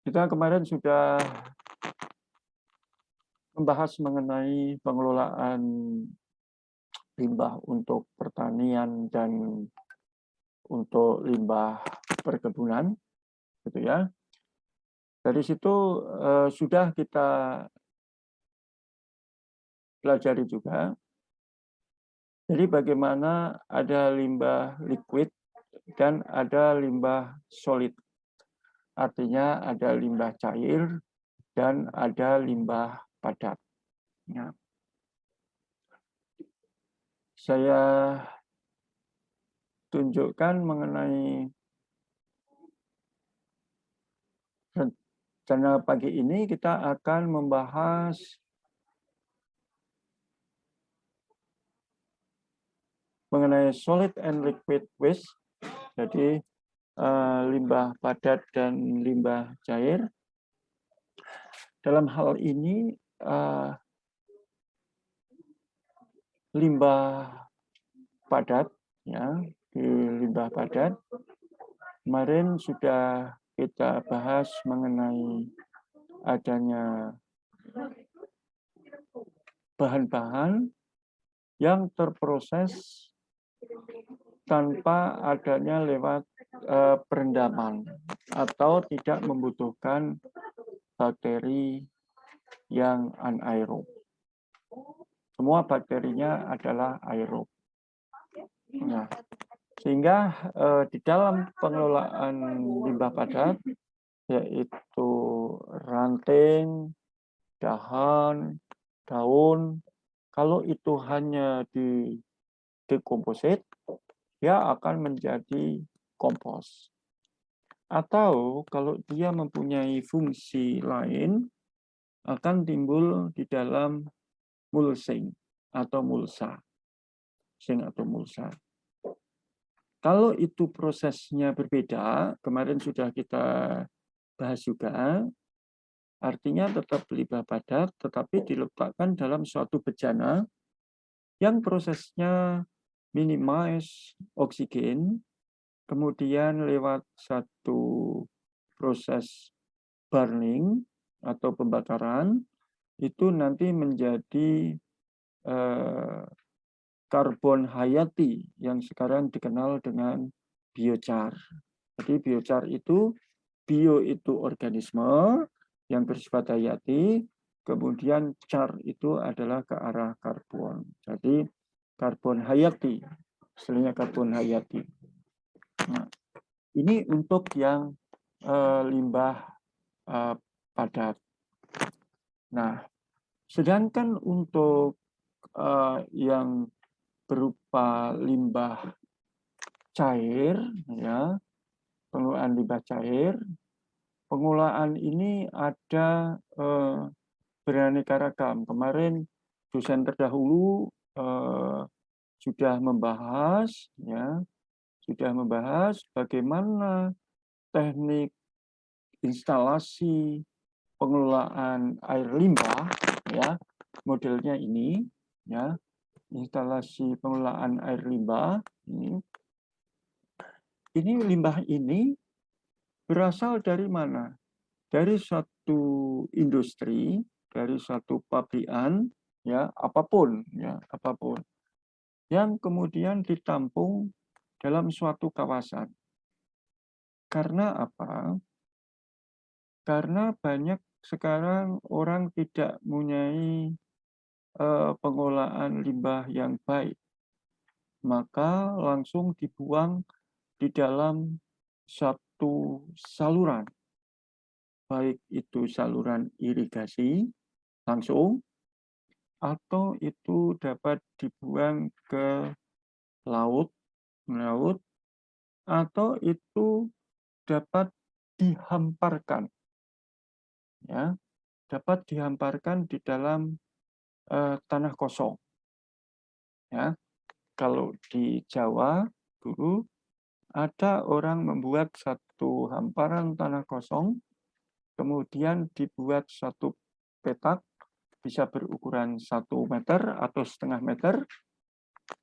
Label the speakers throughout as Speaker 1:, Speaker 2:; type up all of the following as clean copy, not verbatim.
Speaker 1: Kita kemarin sudah membahas mengenai pengelolaan limbah untuk pertanian dan untuk limbah perkebunan, gitu ya. Dari situ sudah kita pelajari juga. Jadi bagaimana ada limbah liquid dan ada limbah solid. Artinya ada limbah cair dan ada limbah padat. Ya. Saya tunjukkan mengenai rencana pagi ini kita akan membahas mengenai solid and liquid waste. Jadi limbah padat dan limbah cair. Dalam hal ini limbah padat, ya, di limbah padat kemarin sudah kita bahas mengenai adanya bahan-bahan yang terproses tanpa adanya lewat perendaman atau tidak membutuhkan bakteri yang anaerob. Semua bakterinya adalah aerob. Nah, sehingga di dalam pengelolaan limbah padat, yaitu ranting, dahan, daun, kalau itu hanya di dekomposit, dia akan menjadi kompos. Atau kalau dia mempunyai fungsi lain, akan timbul di dalam mulsing atau mulsa. Sing atau mulsa. Kalau itu prosesnya berbeda, kemarin sudah kita bahas juga, artinya tetap limbah padat, tetapi diletakkan dalam suatu bejana yang prosesnya minimize oksigen, kemudian lewat satu proses burning atau pembakaran, itu nanti menjadi karbon hayati yang sekarang dikenal dengan biochar. Jadi biochar itu, bio itu organisme yang bersifat hayati, kemudian char itu adalah ke arah karbon. Jadi karbon hayati, istilahnya karbon hayati. Nah, ini untuk yang limbah padat. Nah, sedangkan untuk yang berupa limbah cair, ya, pengolahan limbah cair, pengolahan ini ada beraneka ragam. Kemarin dosen terdahulu sudah membahas, ya, sudah membahas bagaimana teknik instalasi pengelolaan air limbah, ya, modelnya ini, ya, instalasi pengelolaan air limbah ini limbah ini berasal dari mana? Dari satu industri, dari satu pabrikan, ya, apapun, yang kemudian ditampung dalam suatu kawasan. Karena apa? Karena banyak sekarang orang tidak mempunyai pengolahan limbah yang baik, maka langsung dibuang di dalam satu saluran, baik itu saluran irigasi langsung, atau itu dapat dibuang ke laut, atau itu dapat dihamparkan, ya, dapat dihamparkan di dalam tanah kosong. Ya, kalau di Jawa dulu ada orang membuat satu hamparan tanah kosong, kemudian dibuat satu petak, bisa berukuran 1 meter atau setengah meter,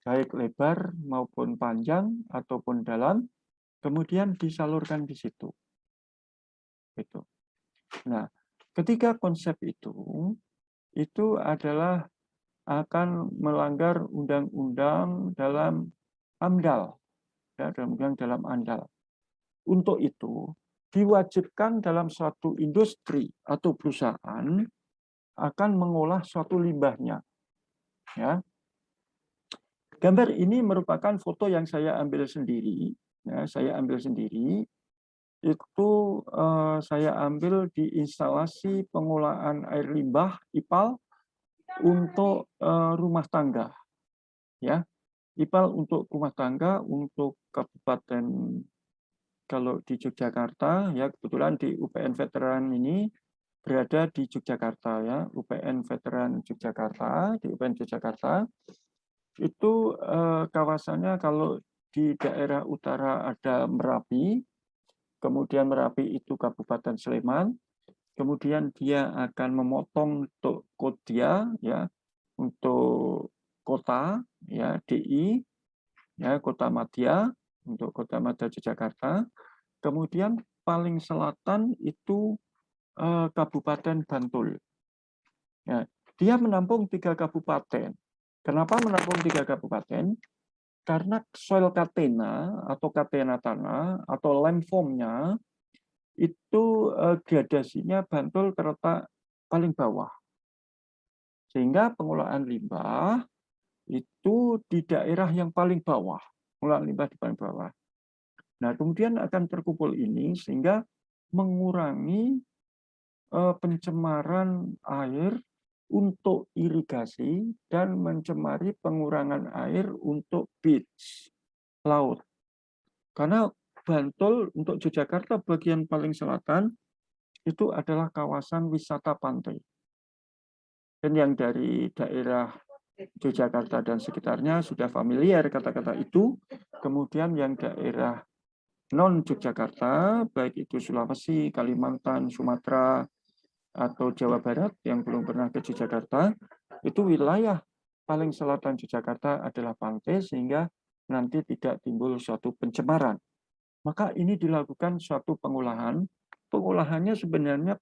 Speaker 1: baik lebar maupun panjang ataupun dalam, kemudian disalurkan di situ. Gitu. Nah, ketiga konsep itu adalah akan melanggar undang-undang dalam AMDAL, ya, dalam AMDAL. Untuk itu, diwajibkan dalam suatu industri atau perusahaan akan mengolah suatu limbahnya. Ya. Gambar ini merupakan foto yang saya ambil sendiri. Ya, saya ambil sendiri. Itu saya ambil di instalasi pengolahan air limbah IPAL untuk rumah tangga. Ya, IPAL untuk rumah tangga untuk kabupaten. Kalau di Yogyakarta, ya kebetulan di UPN Veteran ini berada di Yogyakarta, ya, UPN Veteran Yogyakarta, di UPN Yogyakarta itu kawasannya kalau di daerah utara ada Merapi, kemudian Merapi itu Kabupaten Sleman, kemudian dia akan memotong untuk Kodia, ya, untuk kota, ya, DI, ya, Kota Madya, untuk Kota Madya Yogyakarta. Kemudian paling selatan itu Kabupaten Bantul. Ya, dia menampung 3 kabupaten. Kenapa menampung 3 kabupaten? Karena soil catena atau catena tanah atau landformnya itu gradasinya Bantul terletak paling bawah. Sehingga pengolahan limbah itu di daerah yang paling bawah. Pengolahan limbah di paling bawah. Nah, kemudian akan terkumpul ini sehingga mengurangi pencemaran air untuk irigasi dan mencemari pengurangan air untuk beach, laut. Karena Bantul untuk Yogyakarta bagian paling selatan itu adalah kawasan wisata pantai. Dan yang dari daerah Yogyakarta dan sekitarnya sudah familiar kata-kata itu. Kemudian yang daerah non-Yogyakarta, baik itu Sulawesi, Kalimantan, Sumatera, atau Jawa Barat yang belum pernah ke Yogyakarta, itu wilayah paling selatan Yogyakarta adalah pantai sehingga nanti tidak timbul suatu pencemaran. Maka ini dilakukan suatu pengolahan. Pengolahannya sebenarnya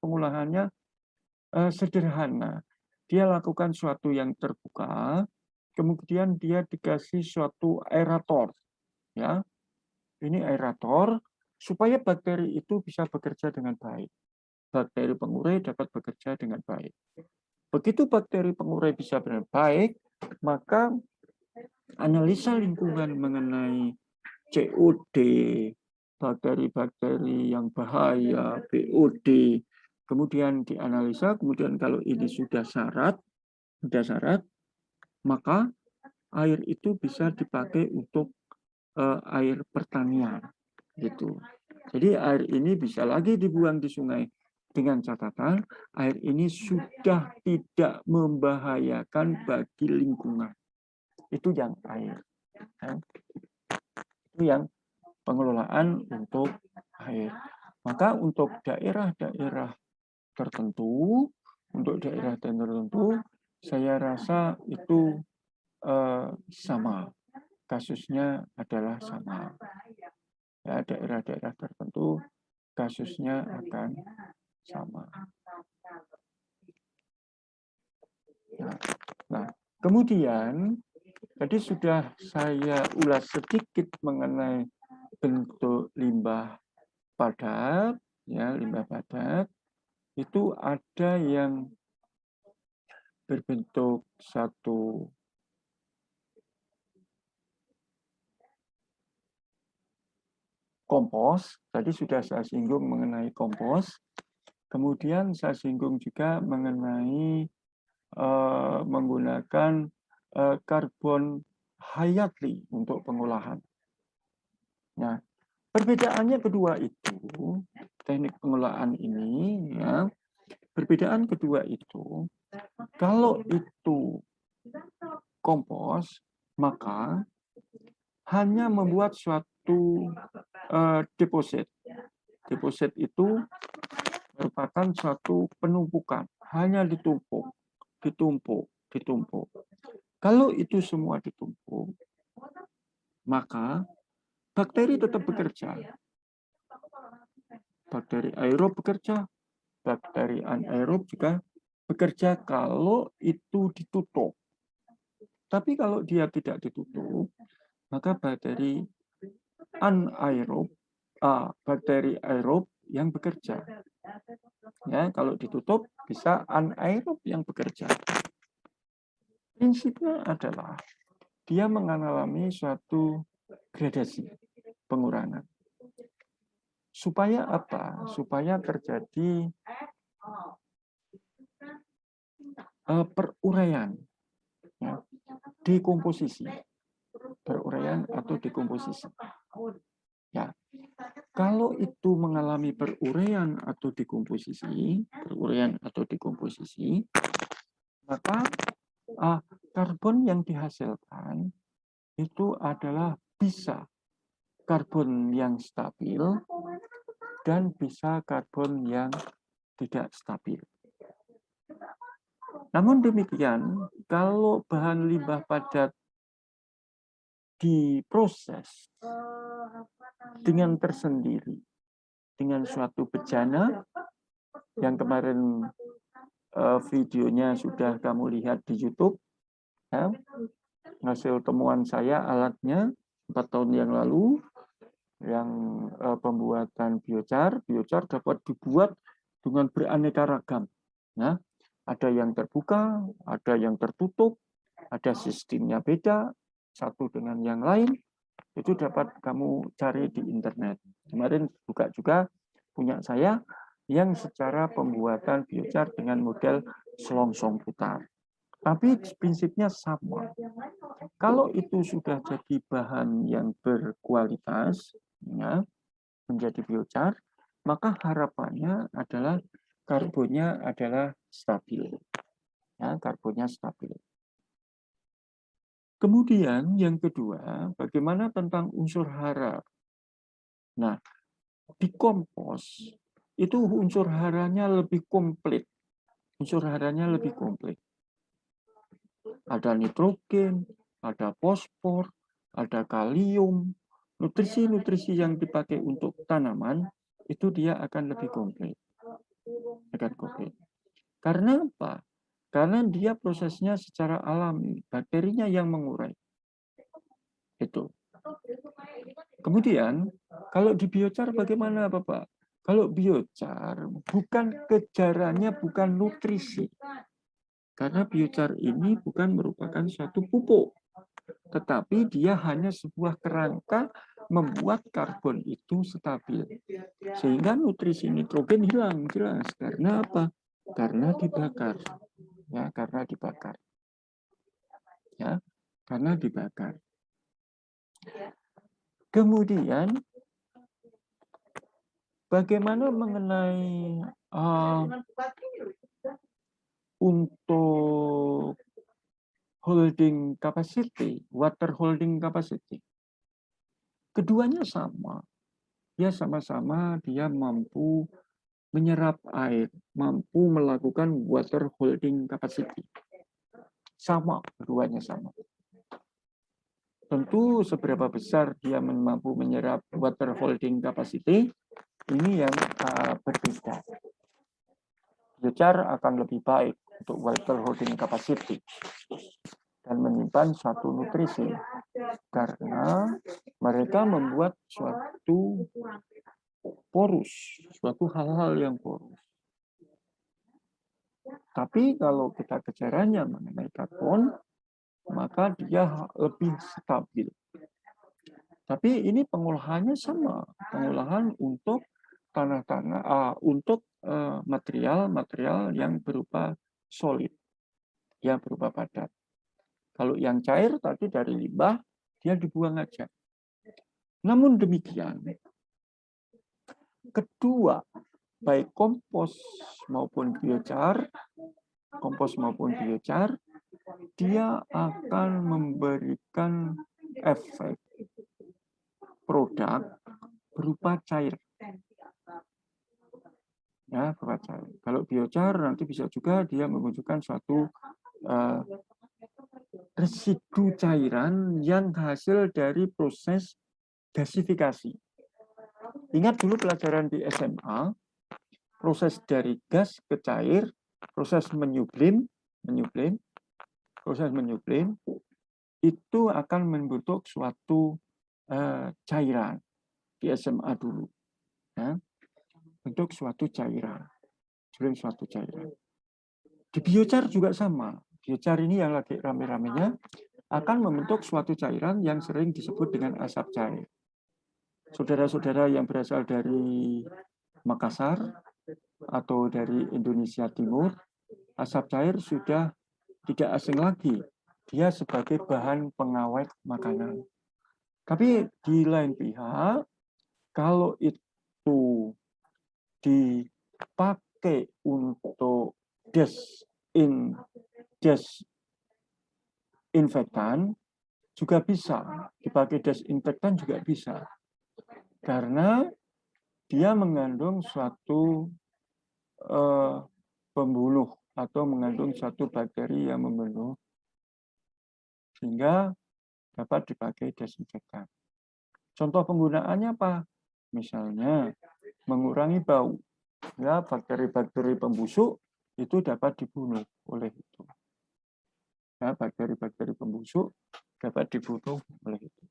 Speaker 1: sederhana. Dia lakukan suatu yang terbuka, kemudian dia dikasih suatu aerator, ya. Ini aerator supaya bakteri itu bisa bekerja dengan baik. Bakteri pengurai dapat bekerja dengan baik. Begitu bakteri pengurai bisa dengan baik, maka analisa lingkungan mengenai COD, bakteri-bakteri yang bahaya, BOD, kemudian dianalisa, kemudian kalau ini sudah syarat, maka air itu bisa dipakai untuk air pertanian, gitu. Jadi air ini bisa lagi dibuang di sungai dengan catatan air ini sudah tidak membahayakan bagi lingkungan. Itu yang air. Itu yang pengelolaan untuk air. Maka untuk daerah-daerah tertentu, saya rasa itu sama. Kasusnya adalah sama. Ya, daerah-daerah tertentu kasusnya akan sama. Nah, kemudian tadi sudah saya ulas sedikit mengenai bentuk limbah padat, ya, limbah padat itu ada yang berbentuk satu kompos. Tadi sudah saya singgung mengenai kompos. Kemudian saya singgung juga mengenai menggunakan karbon hayati untuk pengolahan. Nah, perbedaannya kedua itu, teknik pengolahan ini, ya, perbedaan kedua itu, kalau itu kompos, maka hanya membuat suatu deposit. Deposit itu merupakan suatu penumpukan, hanya ditumpuk. Kalau itu semua ditumpuk, maka bakteri tetap bekerja. Bakteri aerob bekerja, bakteri anaerob juga bekerja kalau itu ditutup. Tapi kalau dia tidak ditutup, maka bakteri anaerob, bakteri aerob yang bekerja. Ya, kalau ditutup bisa anaerob yang bekerja. Prinsipnya adalah dia mengalami suatu gradasi pengurangan. Supaya apa? Supaya terjadi peruraian, ya, dekomposisi, peruraian atau dekomposisi. Ya, kalau itu mengalami peruraian atau dekomposisi, maka karbon yang dihasilkan itu adalah bisa karbon yang stabil dan bisa karbon yang tidak stabil. Namun demikian, kalau bahan limbah padat diproses dengan tersendiri, dengan suatu bejana, yang kemarin videonya sudah kamu lihat di YouTube, ya, hasil temuan saya alatnya 4 tahun yang lalu, yang pembuatan biochar dapat dibuat dengan beraneka ragam. Ya. Ada yang terbuka, ada yang tertutup, ada sistemnya beda, satu dengan yang lain, itu dapat kamu cari di internet. Kemarin buka juga punya saya yang secara pembuatan biochar dengan model selongsong putar. Tapi prinsipnya sama. Kalau itu sudah jadi bahan yang berkualitas, ya, menjadi biochar, maka harapannya adalah karbonnya adalah stabil. Ya, karbonnya stabil. Kemudian yang kedua, bagaimana tentang unsur hara? Nah, di kompos itu unsur haranya lebih komplit. Unsur haranya lebih komplit. Ada nitrogen, ada fosfor, ada kalium. Nutrisi-nutrisi yang dipakai untuk tanaman itu dia akan lebih komplit. Karena apa? Karena dia prosesnya secara alami, bakterinya yang mengurai. Itu. Kemudian, kalau di biochar bagaimana, Bapak? Kalau biochar bukan kejarannya bukan nutrisi. Karena biochar ini bukan merupakan suatu pupuk, tetapi dia hanya sebuah kerangka membuat karbon itu stabil. Sehingga nutrisi nitrogen hilang jelas. Karena apa? Karena dibakar. Ya, karena dibakar. Ya, karena dibakar. Kemudian bagaimana mengenai untuk holding capacity, water holding capacity? Keduanya sama. Dia sama-sama dia mampu menyerap air, mampu melakukan water holding capacity. Sama, keduanya sama. Tentu seberapa besar dia mampu menyerap water holding capacity, ini yang berbeda. Biochar akan lebih baik untuk water holding capacity dan menyimpan suatu nutrisi karena mereka membuat suatu porus, suatu hal-hal yang porus. Tapi kalau kita bicaranya mengenai karbon, maka dia lebih stabil. Tapi ini pengolahannya sama, pengolahan untuk tanah-tanah, untuk material-material yang berupa solid, yang berupa padat. Kalau yang cair tadi dari limbah, dia dibuang aja. Namun demikian, kedua, baik kompos maupun biochar, dia akan memberikan efek produk berupa cair. Ya, berupa cair. Kalau biochar nanti bisa juga dia menunjukkan suatu residu cairan yang hasil dari proses gasifikasi. Ingat dulu pelajaran di SMA, proses dari gas ke cair, proses menyublim, proses menyublim itu akan membentuk suatu cairan di SMA dulu, ya, bentuk suatu cairan, suatu cairan. Di biochar juga sama. Biochar ini yang lagi rame-ramenya akan membentuk suatu cairan yang sering disebut dengan asap cair. Saudara-saudara yang berasal dari Makassar atau dari Indonesia Timur, asap cair sudah tidak asing lagi. Dia sebagai bahan pengawet makanan. Tapi di lain pihak, kalau itu dipakai untuk desinfektan juga bisa, dipakai desinfektan juga bisa, karena dia mengandung suatu pembunuh atau mengandung suatu bakteri yang membunuh, sehingga dapat dipakai desinfektan. Contoh penggunaannya apa? Misalnya mengurangi bau. Ya, bakteri-bakteri pembusuk itu dapat dibunuh oleh itu. Ya, bakteri-bakteri pembusuk dapat dibunuh oleh itu.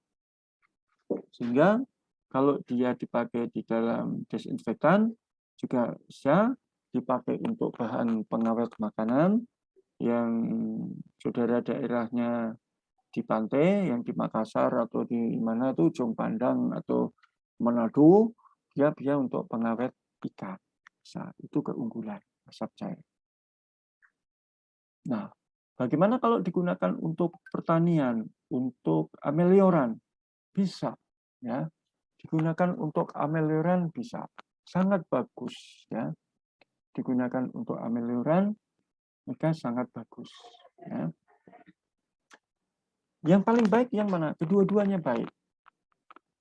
Speaker 1: Sehingga kalau dia dipakai di dalam desinfektan juga bisa dipakai untuk bahan pengawet makanan yang saudara daerahnya di pantai, yang di Makassar atau di mana tuh Ujung Pandang atau Manado, dia untuk pengawet ikan. Bisa, itu keunggulan asap cair. Nah, bagaimana kalau digunakan untuk pertanian, untuk amelioran? Bisa, ya. Digunakan untuk amelioran bisa, sangat bagus, ya. Digunakan untuk amelioran, maka sangat bagus, ya. Yang paling baik yang mana? Kedua-duanya baik.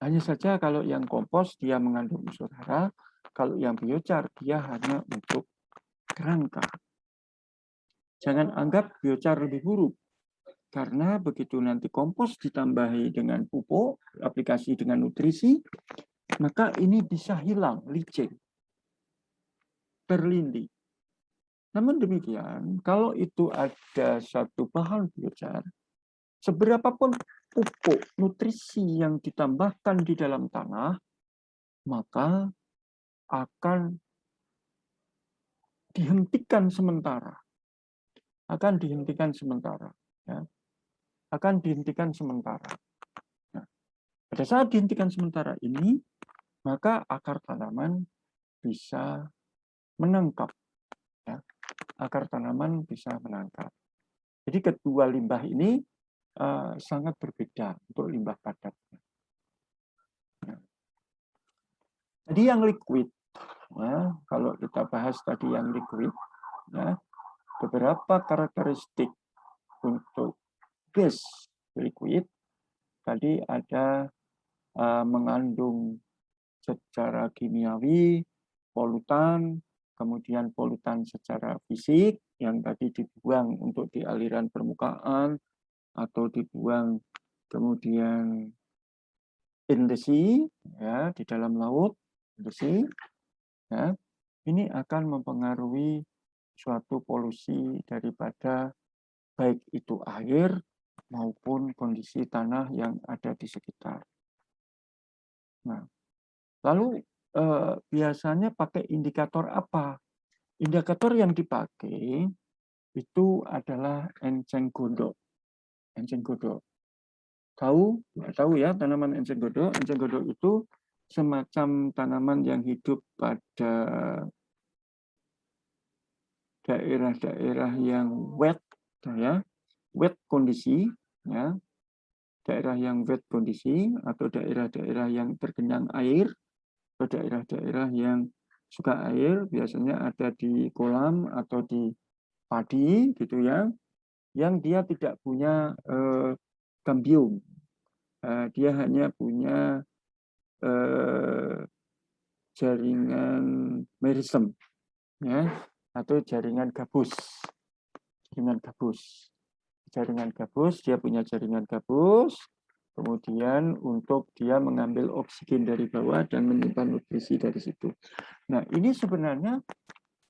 Speaker 1: Hanya saja kalau yang kompos dia mengandung unsur hara, kalau yang biochar dia hanya untuk kerangka. Jangan anggap biochar lebih buruk, karena begitu nanti kompos ditambahi dengan pupuk, aplikasi dengan nutrisi, maka ini bisa hilang, licin, terlindung. Namun demikian, kalau itu ada satu bahan biochar, seberapapun pupuk, nutrisi yang ditambahkan di dalam tanah, maka akan dihentikan sementara. Akan dihentikan sementara. Ya. Akan dihentikan sementara. Nah, pada saat dihentikan sementara ini, maka akar tanaman bisa menangkap. Ya. Akar tanaman bisa menangkap. Jadi kedua limbah ini sangat berbeda untuk limbah padat. Jadi yang liquid, ya, kalau kita bahas tadi yang liquid, ya, beberapa karakteristik untuk gas liquid tadi ada mengandung secara kimiawi polutan, kemudian polutan secara fisik yang tadi dibuang untuk di aliran permukaan atau dibuang kemudian in the sea, ya, di dalam laut, in the sea, ya, ini akan mempengaruhi suatu polusi daripada baik itu air maupun kondisi tanah yang ada di sekitar. Nah, lalu biasanya pakai indikator apa? Indikator yang dipakai itu adalah enceng godok. Enceng godok. Tahu ya tanaman enceng godok? Enceng godok itu semacam tanaman yang hidup pada daerah-daerah yang wet, ya, wet kondisi, ya, daerah yang wet kondisi atau daerah-daerah yang tergenang air, atau daerah-daerah yang suka air, biasanya ada di kolam atau di padi, gitu ya, yang dia tidak punya kambium, dia hanya punya jaringan merisem, ya, atau jaringan gabus, jaringan gabus, dia punya jaringan gabus, Kemudian untuk dia mengambil oksigen dari bawah dan menyimpan nutrisi dari situ. Nah, ini sebenarnya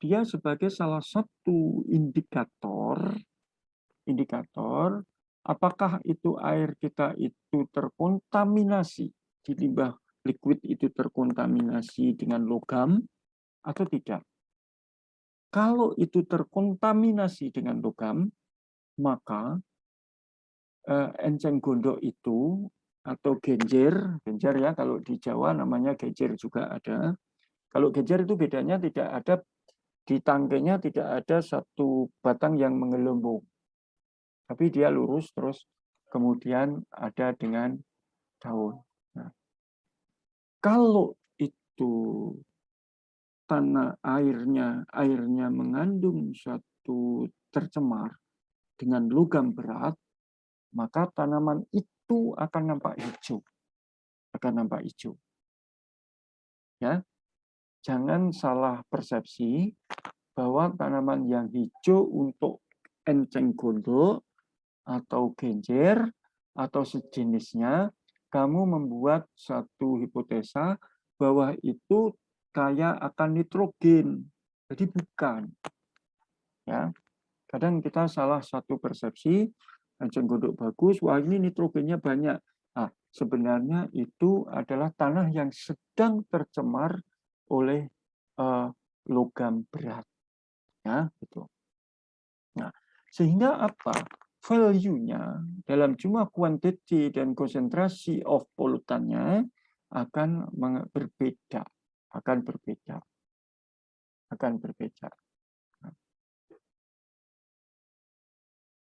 Speaker 1: dia sebagai salah satu indikator apakah itu air kita itu terkontaminasi di limbah liquid itu terkontaminasi dengan logam atau tidak. Kalau itu terkontaminasi dengan logam, maka enceng gondok itu atau genjer ya kalau di Jawa namanya genjer juga ada. Kalau genjer itu bedanya tidak ada di tangkainya tidak ada satu batang yang menggelembung, tapi dia lurus terus kemudian ada dengan daun. Nah, kalau itu tanah airnya mengandung suatu tercemar dengan logam berat, maka tanaman itu akan nampak hijau. Ya, jangan salah persepsi bahwa tanaman yang hijau untuk enceng gondok atau genjer atau sejenisnya, kamu membuat satu hipotesa bahwa itu kaya akan nitrogen. Jadi bukan. Ya, kadang kita salah satu persepsi, enceng gondok bagus, wah ini nitrogennya banyak. Nah, sebenarnya itu adalah tanah yang sedang tercemar oleh logam berat. Ya, gitu. Nah, sehingga apa? Value-nya dalam jumlah kuantiti dan konsentrasi of polutannya akan berbeda, akan berbeda, akan berbeda. Nah,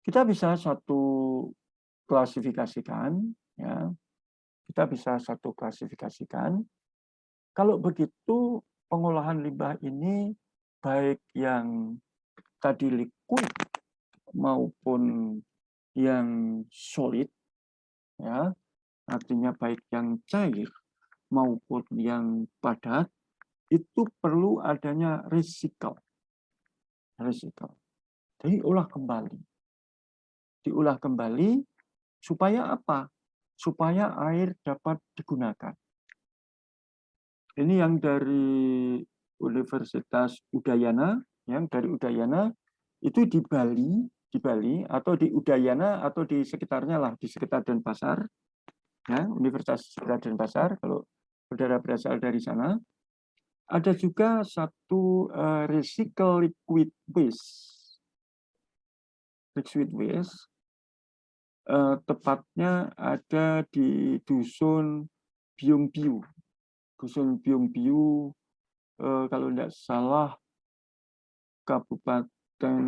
Speaker 1: kita bisa satu klasifikasikan, ya. Kita bisa satu klasifikasikan. Kalau begitu pengolahan limbah ini baik yang tadi liquid maupun yang solid, ya, artinya baik yang cair maupun yang padat, itu perlu adanya recycle. Jadi diulah kembali supaya apa? Supaya air dapat digunakan. Ini yang dari Universitas Udayana, yang dari Udayana itu di Bali atau di Udayana atau di sekitarnya lah, di sekitar Denpasar, ya, Universitas sekitar Denpasar. Kalau saudara berasal dari sana, ada juga satu recycle liquid waste. Tepatnya ada di Dusun Biung-Biu. Dusun Biung-Biu, kalau tidak salah Kabupaten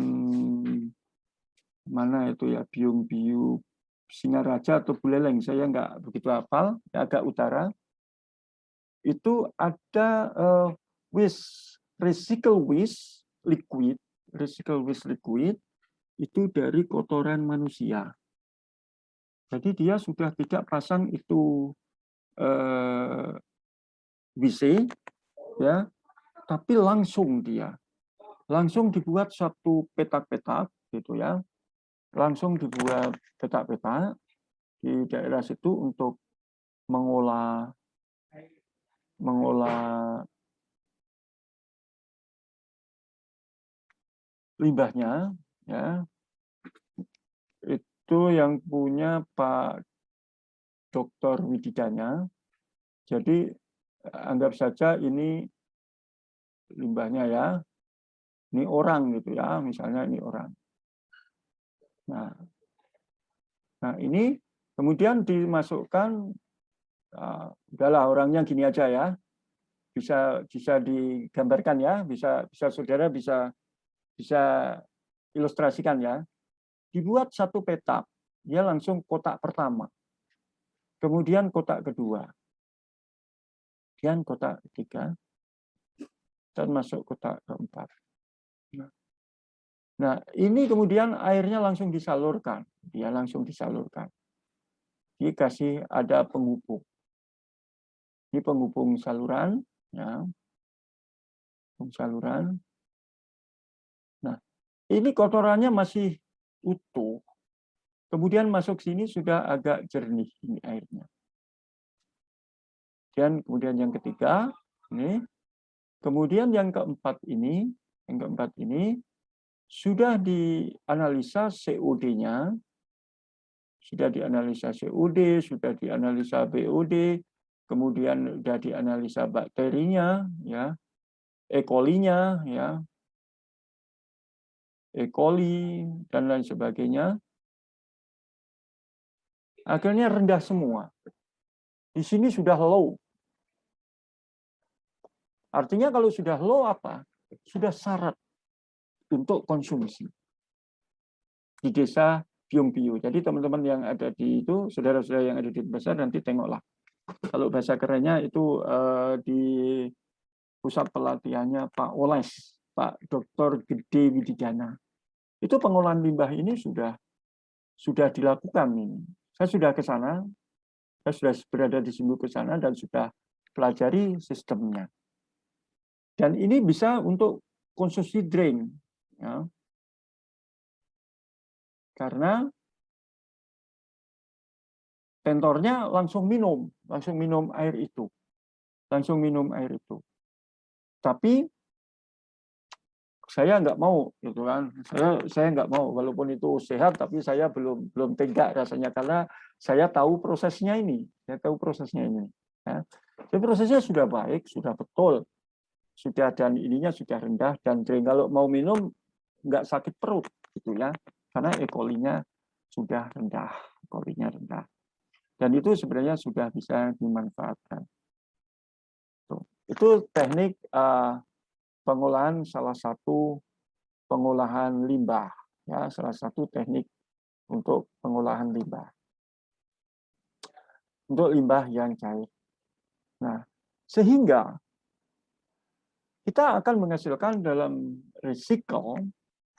Speaker 1: mana itu ya, Biung-Biu, Singaraja atau Buleleng, saya nggak begitu hafal, agak utara. Itu ada recycle waste liquid itu dari kotoran manusia. Jadi dia sudah tidak pasang itu WC, ya, tapi langsung dibuat satu petak-petak gitu ya, langsung dibuat petak-petak di daerah situ untuk mengolah limbahnya, ya. Itu yang punya Pak Dr. Wididanya. Jadi anggap saja ini limbahnya ya, ini orang gitu ya, misalnya ini orang. Nah ini kemudian dimasukkan, udahlah orangnya gini aja ya, bisa digambarkan ya, bisa saudara bisa ilustrasikan ya. Dibuat satu petak, dia langsung kotak pertama, kemudian kotak kedua, kemudian kotak ketiga, dan masuk kotak keempat. Nah, ini kemudian airnya langsung disalurkan. Dia langsung disalurkan. Dikasih ada penghubung. Ini penghubung saluran, ya. Penghubung saluran. Nah, ini kotorannya masih utuh. Kemudian masuk sini sudah agak jernih ini airnya. Dan kemudian yang ketiga, ini. Kemudian yang keempat ini sudah dianalisa COD-nya, sudah dianalisa COD, sudah dianalisa BOD, kemudian sudah dianalisa bakterinya, ya, E. coli-nya, ya, E. coli dan lain sebagainya. Akhirnya rendah semua. Di sini sudah low. Artinya kalau sudah low apa? Sudah syarat untuk konsumsi di desa Byungpyu. Jadi teman-teman yang ada di itu, saudara-saudara yang ada di Denpasar nanti tengoklah. Kalau bahasa kerennya itu di pusat pelatihannya Pak Oles, Pak Dr. Gede Wididana. Itu pengolahan limbah ini sudah dilakukan ini. Saya sudah ke sana, saya sudah berada di Simbu ke sana dan sudah pelajari sistemnya. Dan ini bisa untuk konsumsi drain, ya. Karena tentornya langsung minum air itu, Tapi saya nggak mau, gitu kan? Saya nggak mau, walaupun itu sehat, tapi saya belum tega rasanya karena saya tahu prosesnya ini, Ya. Jadi prosesnya sudah baik, sudah betul, sudah dan ininya sudah rendah dan kalau mau minum nggak sakit perut, gitu ya, karena E. coli-nya sudah rendah, dan itu sebenarnya sudah bisa dimanfaatkan. Itu teknik pengolahan salah satu pengolahan limbah, ya, salah satu teknik untuk pengolahan limbah untuk limbah yang cair. Nah, sehingga kita akan menghasilkan dalam recycle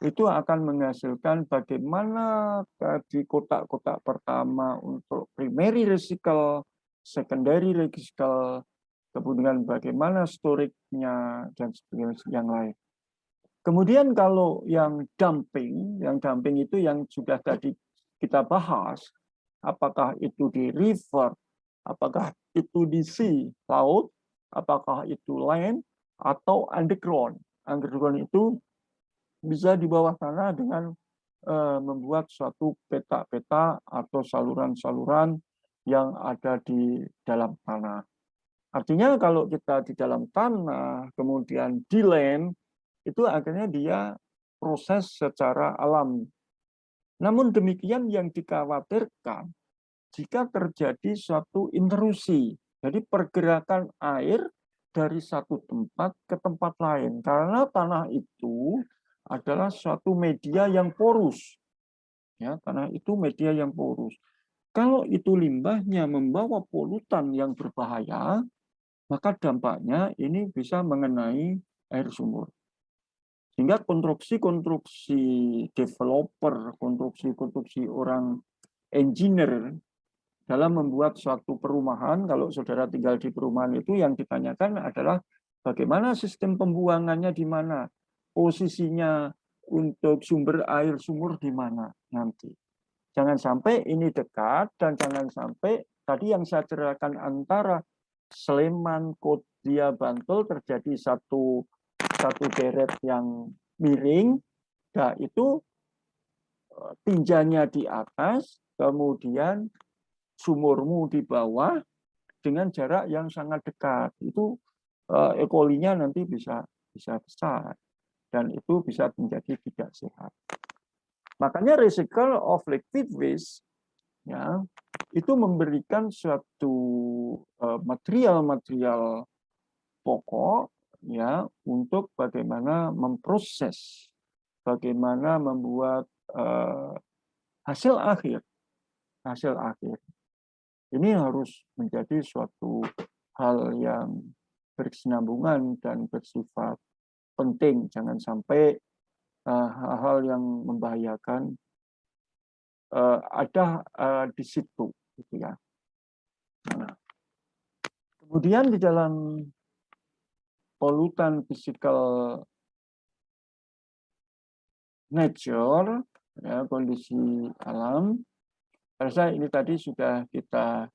Speaker 1: itu akan menghasilkan bagaimana di kotak-kotak pertama untuk primary recycle, secondary recycle, kemudian bagaimana storage-nya dan sebagainya yang lain. Kemudian kalau yang dumping itu yang sudah tadi kita bahas, apakah itu di river, apakah itu di sea, laut, apakah itu land, atau underground. Underground itu bisa di bawah tanah dengan membuat suatu peta-peta atau saluran-saluran yang ada di dalam tanah. Artinya kalau kita di dalam tanah, kemudian di land, itu akhirnya dia proses secara alami. Namun demikian yang dikhawatirkan jika terjadi suatu intrusi, jadi pergerakan air dari satu tempat ke tempat lain, karena tanah itu adalah suatu media yang porus. Ya, tanah itu media yang porus. Kalau itu limbahnya membawa polutan yang berbahaya, maka dampaknya ini bisa mengenai air sumur. Sehingga konstruksi developer, konstruksi orang engineer dalam membuat suatu perumahan, kalau saudara tinggal di perumahan itu yang ditanyakan adalah bagaimana sistem pembuangannya di mana, posisinya untuk sumber air sumur di mana nanti. Jangan sampai ini dekat dan jangan sampai tadi yang saya ceritakan antara Sleman, Kodia, Bantul terjadi satu deret yang miring, nah itu tinjanya di atas, kemudian sumurmu di bawah dengan jarak yang sangat dekat. Itu E. coli-nya nanti bisa besar dan itu bisa menjadi tidak sehat. Makanya recycle of liquid waste, ya, itu memberikan suatu material-material pokok, ya, untuk bagaimana memproses, bagaimana membuat hasil akhir. Ini harus menjadi suatu hal yang berkesinambungan dan bersifat penting. Jangan sampai hal-hal yang membahayakan ada di situ, gitu ya. Nah, kemudian di dalam polutan physical nature, ya, kondisi alam, Rasa ini tadi sudah kita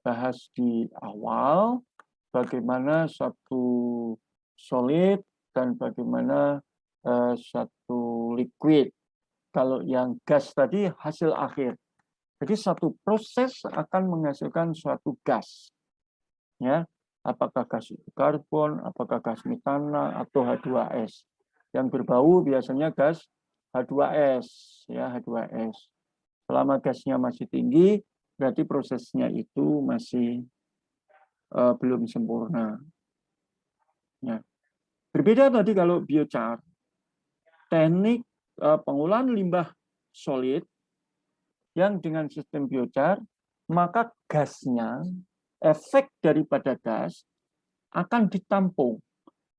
Speaker 1: bahas di awal, bagaimana satu solid dan bagaimana satu liquid. Kalau yang gas tadi hasil akhir. Jadi satu proses akan menghasilkan suatu gas. Ya, apakah gas karbon, apakah gas metana atau H2S. Yang berbau biasanya gas H2S, ya H2S. Selama gasnya masih tinggi, berarti prosesnya itu masih belum sempurna. Ya. Berbeda tadi kalau biochar, teknik pengolahan limbah solid yang dengan sistem biochar, maka gasnya, efek daripada gas akan ditampung,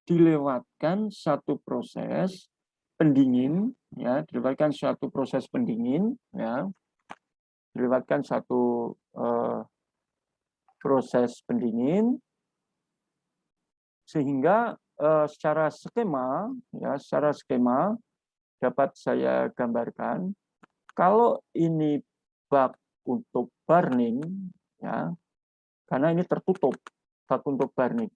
Speaker 1: dilewatkan satu proses pendingin, ya, dilewatkan suatu proses pendingin, ya, dilewatkan satu proses pendingin, sehingga secara skema, ya, secara skema dapat saya gambarkan. Kalau ini bak untuk burning, ya, karena ini tertutup bak untuk burning.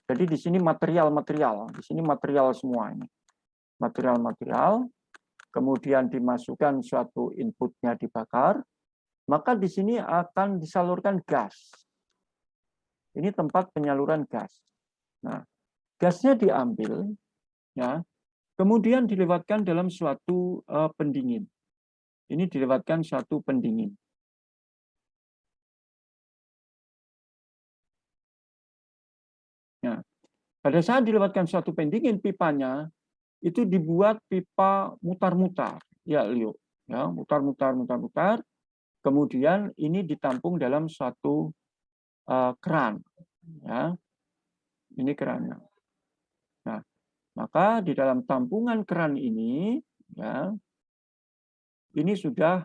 Speaker 1: Jadi di sini material-material, di sini material semua ini, material-material, kemudian dimasukkan suatu inputnya dibakar, maka di sini akan disalurkan gas. Ini tempat penyaluran gas. Nah, gasnya diambil, ya, kemudian dilewatkan dalam suatu pendingin. Ini dilewatkan suatu pendingin. Nah, pada saat dilewatkan suatu pendingin, pipanya itu dibuat pipa mutar-mutar, ya Leo, ya mutar-mutar, mutar-mutar. Kemudian ini ditampung dalam suatu keran, ya. Ini kerannya. Nah, maka di dalam tampungan keran ini, ya, ini sudah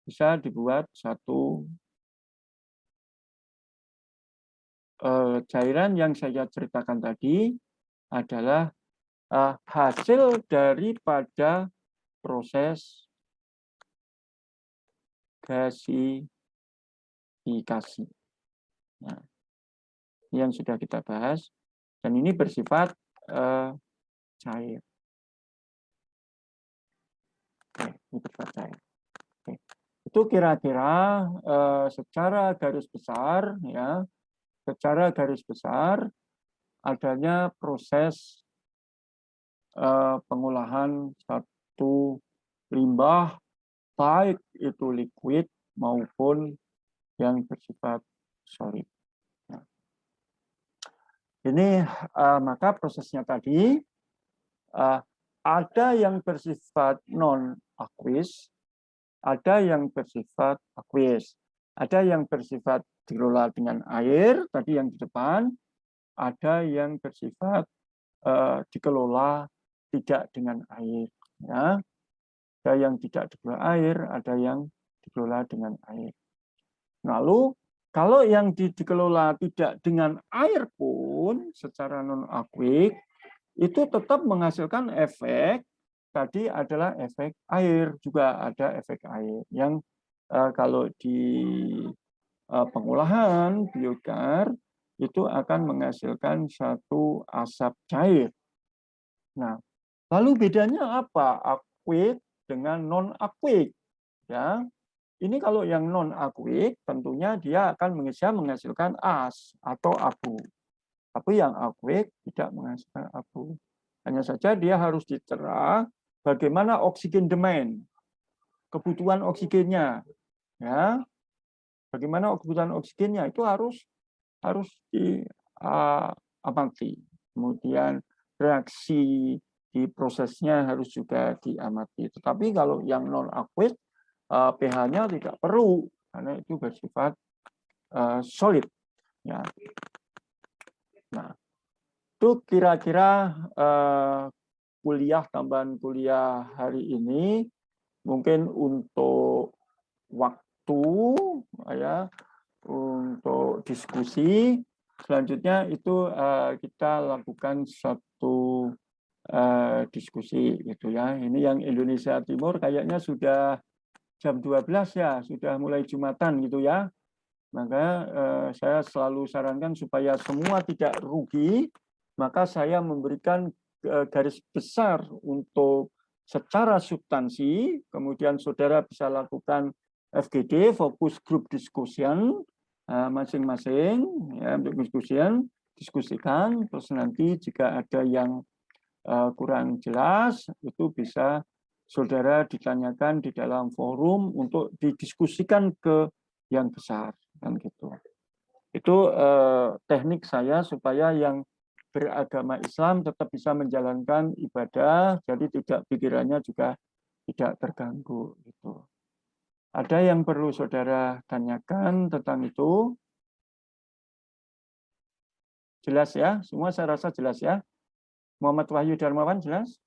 Speaker 1: bisa dibuat satu cairan yang saya ceritakan tadi adalah hasil daripada proses gasifikasi. Nah, yang sudah kita bahas, dan ini bersifat cair. Oke, ini bersifat cair. Oke. Itu kira-kira secara garis besar, ya, secara garis besar adanya proses pengolahan satu limbah, baik itu liquid maupun yang bersifat solid. Nah, ini maka prosesnya tadi ada yang bersifat non-aqueous, ada yang bersifat aqueous, ada yang bersifat dikelola dengan air tadi yang di depan, ada yang bersifat dikelola tidak dengan air, ya. Ada yang tidak dikelola air, ada yang dikelola dengan air. Lalu kalau yang dikelola tidak dengan air pun secara non-aqueous itu tetap menghasilkan efek, tadi adalah efek air, juga ada efek air yang kalau di pengolahan biochar itu akan menghasilkan satu asap cair. Nah, lalu bedanya apa aqueous dengan non-aqueous? Ya, ini kalau yang non-aqueous tentunya dia akan bisa menghasilkan as atau abu. Tapi yang aqueous tidak menghasilkan abu. Hanya saja dia harus dicerah bagaimana oksigen demand, kebutuhan oksigennya, ya. Bagaimana kebutuhan oksigennya itu harus diamati. Kemudian reaksi di prosesnya harus juga diamati. Tetapi kalau yang non aqueous pH-nya tidak perlu karena itu bersifat solid, ya. Nah, itu kira-kira tambahan kuliah hari ini. Mungkin untuk waktu, ya, untuk diskusi selanjutnya itu kita lakukan satu diskusi gitu, ya. Ini yang Indonesia Timur kayaknya sudah jam 12 ya sudah mulai Jumatan gitu ya. Maka saya selalu sarankan supaya semua tidak rugi, maka saya memberikan garis besar untuk secara substansi, kemudian saudara bisa lakukan FGD, fokus group discussion, masing-masing ya, untuk diskusikan, terus nanti jika ada yang kurang jelas, itu bisa saudara ditanyakan di dalam forum untuk didiskusikan ke yang besar, kan gitu. Itu teknik saya supaya yang beragama Islam tetap bisa menjalankan ibadah, jadi tidak pikirannya juga tidak terganggu. Gitu. Ada yang perlu saudara tanyakan tentang itu? Jelas ya? Semua saya rasa jelas ya? Muhammad Wahyu Darmawan jelas?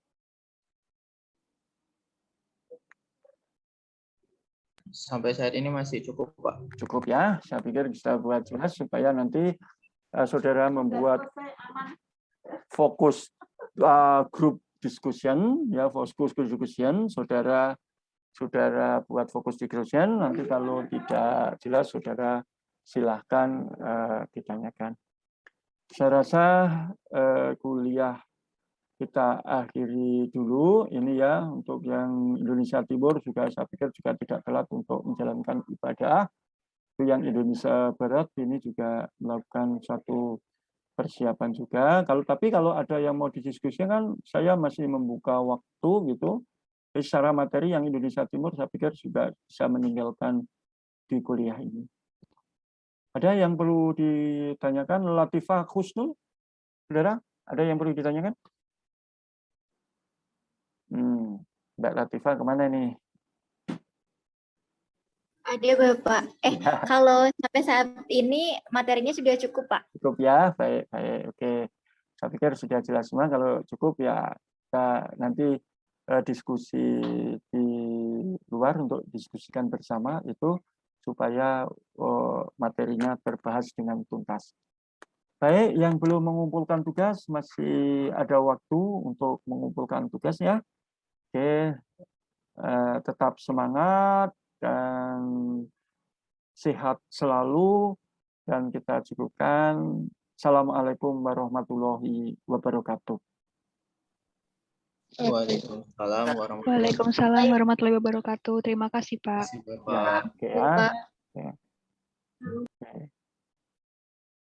Speaker 2: Sampai saat ini masih cukup, Pak.
Speaker 1: Cukup ya, saya pikir bisa buat jelas supaya nanti saudara membuat fokus group discussion, ya fokus discussion, saudara buat fokus discussion, nanti kalau tidak jelas saudara silahkan ditanyakan. Saya rasa kuliah kita akhiri dulu ini ya, untuk yang Indonesia Timur juga saya pikir juga tidak telat untuk menjalankan ibadah. Itu yang Indonesia Barat ini juga melakukan suatu persiapan juga. Tapi kalau ada yang mau didiskusikan, saya masih membuka waktu gitu. Jadi secara materi yang Indonesia Timur saya pikir juga bisa meninggalkan di kuliah ini. Ada yang perlu ditanyakan? Latifah Husnul, saudara? Ada yang perlu ditanyakan? Mbak Latifah kemana nih?
Speaker 3: Ada Bapak.
Speaker 1: Ya.
Speaker 3: Kalau sampai saat ini materinya sudah cukup, Pak.
Speaker 1: Cukup ya, baik. Oke. Saya pikir sudah jelas semua. Kalau cukup ya kita nanti diskusi di luar untuk diskusikan bersama itu supaya materinya terbahas dengan tuntas. Baik, yang belum mengumpulkan tugas masih ada waktu untuk mengumpulkan tugasnya. Oke, tetap semangat dan sehat selalu dan kita cukupkan. Assalamualaikum warahmatullahi wabarakatuh.
Speaker 4: Waalaikumsalam warahmatullahi wabarakatuh. Terima kasih, Pak.
Speaker 2: Terima kasih, Bapak.
Speaker 1: Ya, oke ya. Oke.